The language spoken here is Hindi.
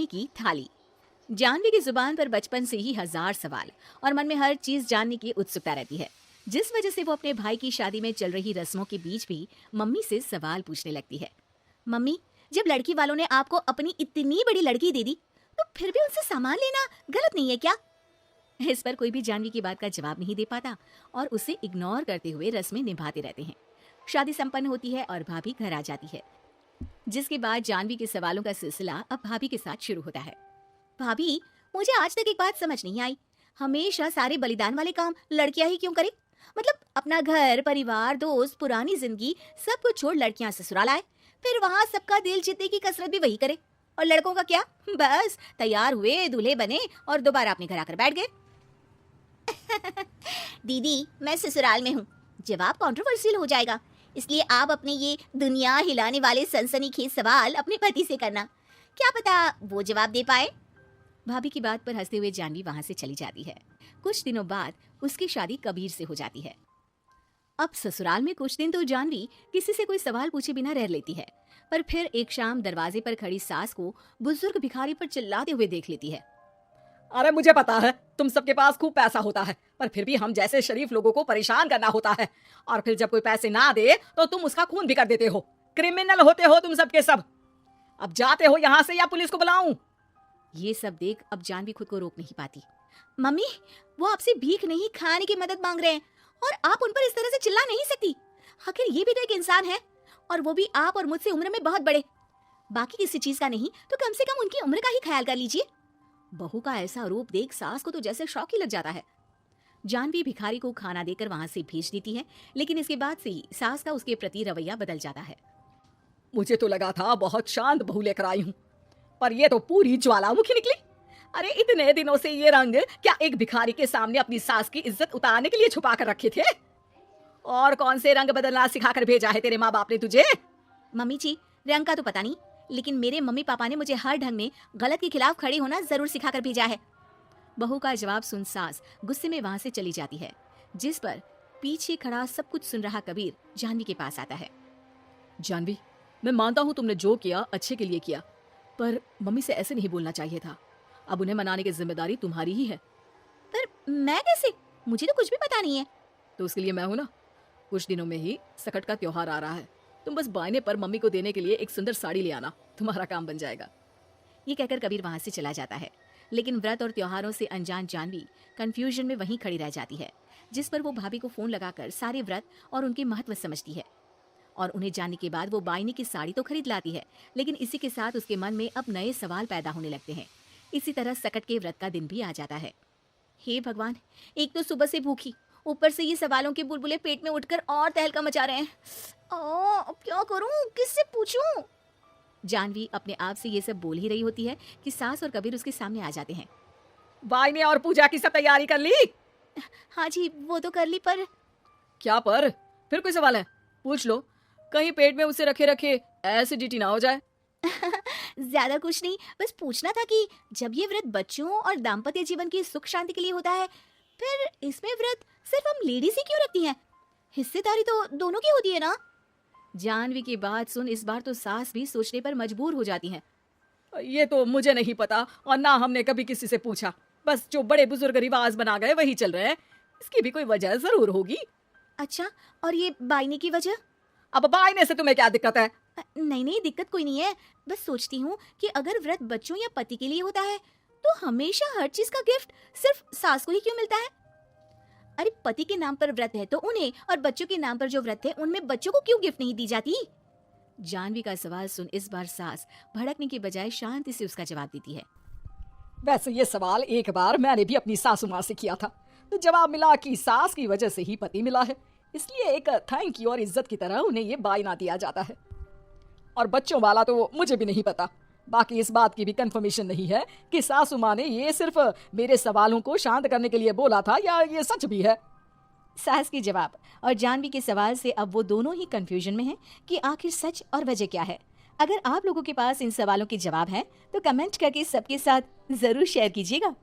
की थाली। जानवी की जुबान पर बचपन से ही हजार सवाल और मन में हर चीज जानने की उत्सुकता रहती है, जिस वजह से वो अपने भाई की शादी में चल रही रस्मों के बीच भी मम्मी से सवाल पूछने लगती है। मम्मी, जब लड़की वालों ने आपको अपनी इतनी बड़ी लड़की दे दी, तो फिर भी उनसे सामान लेना गलत नहीं है क्या? इस पर कोई भी जानवी की बात का जवाब नहीं दे पाता और उसे इग्नोर करते हुए रस्में निभाते रहते हैं। शादी संपन्न होती है और भाभी घर आ जाती है, जिसके बाद जानवी के सवालों का सिलसिला अब भाभी के साथ शुरू होता है। भाभी, मुझे आज तक एक बात समझ नहीं आई, हमेशा सारे बलिदान वाले काम लड़कियां ही क्यों करें? मतलब अपना घर, परिवार, दोस्त, पुरानी जिंदगी सब कुछ छोड़ लड़कियां ससुराल आए, फिर वहां सबका दिल जीतने की कसरत भी वही करे, और लड़कों का क्या? बस तैयार हुए, दूल्हे बने और दोबारा अपने घर आकर बैठ गए। दीदी, मैं ससुराल में हूँ, जवाब कंट्रोवर्शियल हो जाएगा, इसलिए आप अपने ये दुनिया हिलाने वाले सनसनीखेज सवाल अपने पति से करना, क्या पता वो जवाब दे पाए। भाभी की बात पर हंसते हुए जानवी वहां से चली जाती है। कुछ दिनों बाद उसकी शादी कबीर से हो जाती है। अब ससुराल में कुछ दिन तो जानवी किसी से कोई सवाल पूछे बिना रह लेती है, पर फिर एक शाम दरवाजे पर खड़ी सास को बुजुर्ग भिखारी पर चिल्लाते हुए देख लेती है। अरे मुझे पता है तुम सबके पास खूब पैसा होता है, पर फिर भी हम जैसे शरीफ लोगों को परेशान करना होता है, और फिर जब कोई पैसे ना दे तो तुम उसका खून भी कर देते हो। क्रिमिनल होते हो तुम सबके सब। अब जाते हो यहाँ से या पुलिस को बुलाऊं? ये सब देख अब जानवी खुद को रोक नहीं पाती। मम्मी, वो आपसे भीख नहीं, खाने की मदद मांग रहे हैं और आप उन पर इस तरह से चिल्ला नहीं सकती। आखिर ये भी तो एक इंसान है, और वो भी आप और मुझसे उम्र में बहुत बड़े। बाकी किसी चीज का नहीं तो कम से कम उनकी उम्र का ही ख्याल कर लीजिए। बहू का ऐसा रूप देख सास को तो जैसे शौक ही लग जाता है। जानवी भिखारी को खाना देकर वहां से भेज देती है, लेकिन इसके बाद से ही सास का उसके प्रति रवैया बदल जाता है। मुझे तो लगा था बहुत शांत बहू लेकर आई हूँ, पर ये तो पूरी ज्वालामुखी निकली। अरे इतने दिनों से ये रंग क्या एक भिखारी के सामने अपनी सास की इज्जत उतारने के लिए छुपा कर रखे थे? और कौन से रंग बदलना सिखाकर भेजा है तेरे माँ बाप ने तुझे? मम्मी जी, रंग का तो पता नहीं, लेकिन मेरे मम्मी पापा ने मुझे हर ढंग में गलत के खिलाफ खड़ी होना जरूर सिखाकर भेजा है। बहू का जवाब सुन सास गुस्से में वहां से चली जाती है, जिस पर पीछे खड़ा सब कुछ सुन रहा कबीर जानवी के पास आता है। जानवी, मैं मानता हूँ तुमने जो किया अच्छे के लिए किया, पर मम्मी से ऐसे नहीं बोलना चाहिए था। अब उन्हें मनाने की जिम्मेदारी तुम्हारी ही है। पर मैं कैसे? मुझे तो कुछ भी पता नहीं है। तो उसके लिए मैं हूं ना। कुछ दिनों में ही सकट का त्योहार आ रहा है, तुम बस बायने पर मम्मी को देने के लिए एक सुंदर साड़ी ले आना, तुम्हारा काम बन जाएगा। ये कहकर कबीर वहां से चला जाता है, लेकिन व्रत और त्योहारों से अनजान जानवी कंफ्यूजन में वहीं खड़ी रह जाती है, जिस पर वो भाभी को फोन लगाकर सारे व्रत और उनके महत्व समझती है। और उन्हें जानने के बाद वो बायने की साड़ी तो खरीद लाती है, लेकिन इसी के साथ उसके मन में अब नए सवाल पैदा होने लगते हैं। इसी तरह सकट के व्रत का दिन भी आ जाता है। हे भगवान, एक तो सुबह से भूखी, ऊपर से ये सवालों के बुलबुले पेट में उठकर और तहलका मचा रहे हैं। अब क्या करूं, किससे पूछूं? जानवी अपने आप से ये सब बोल ही रही होती है कि सास और कबीर उसके सामने आ जाते हैं। बायने और पूजा की सब तैयारी कर ली? हाँ जी, वो तो कर ली, पर क्या पर? फिर कोई सवाल है? पूछ लो, कहीं पेट में उसे रखे रखे एसिडिटी ना हो जाए। ज्यादा कुछ नहीं, बस पूछना था कि जब ये व्रत बच्चों और दाम्पत्य जीवन की सुख शांति के लिए होता है, फिर इसमें व्रत सिर्फ हम लेडीज ही क्यों रखती हैं? हिस्सेदारी तो दोनों की होती है ना? जानवी की बात सुन इस बार तो सास भी सोचने पर मजबूर हो जाती हैं। ये तो मुझे नहीं पता, और ना हमने कभी किसी से पूछा। बस जो बड़े बुजुर्ग रिवाज बना गए वही चल रहे हैं। इसकी भी कोई वजह जरूर होगी। अच्छा, और ये बायने की वजह? अब बायने से तुम्हें क्या दिक्कत है? नहीं, दिक्कत कोई नहीं है, बस सोचती हूँ कि अगर व्रत बच्चों या पति के लिए होता है, तो हमेशा हर चीज का गिफ्ट सिर्फ सास को ही क्यों मिलता है? अरे पति के नाम पर व्रत है तो उन्हें, और बच्चों के नाम पर जो व्रत है उनमें बच्चों को क्यों गिफ्ट नहीं दी जाती? जानवी का सवाल सुन इस बार सास भड़कने की बजाय शांति से उसका जवाब देती है। वैसे ये सवाल एक बार मैंने भी अपनी सासू माँ से किया था, तो जवाब मिला कि सास की वजह से ही पति मिला है, इसलिए एक थैंक यू और इज्जत की तरह उन्हें ये बायना दिया जाता है। और बच्चों वाला तो मुझे भी नहीं पता। बाकी इस बात की भी कंफर्मेशन नहीं है कि सासू माँ ने ये सिर्फ मेरे सवालों को शांत करने के लिए बोला था या ये सच भी है। सास के जवाब और जानवी के सवाल से अब वो दोनों ही कंफ्यूजन में हैं कि आखिर सच और वजह क्या है। अगर आप लोगों के पास इन सवालों के जवाब हैं तो कमेंट करके सबके साथ जरूर शेयर कीजिएगा।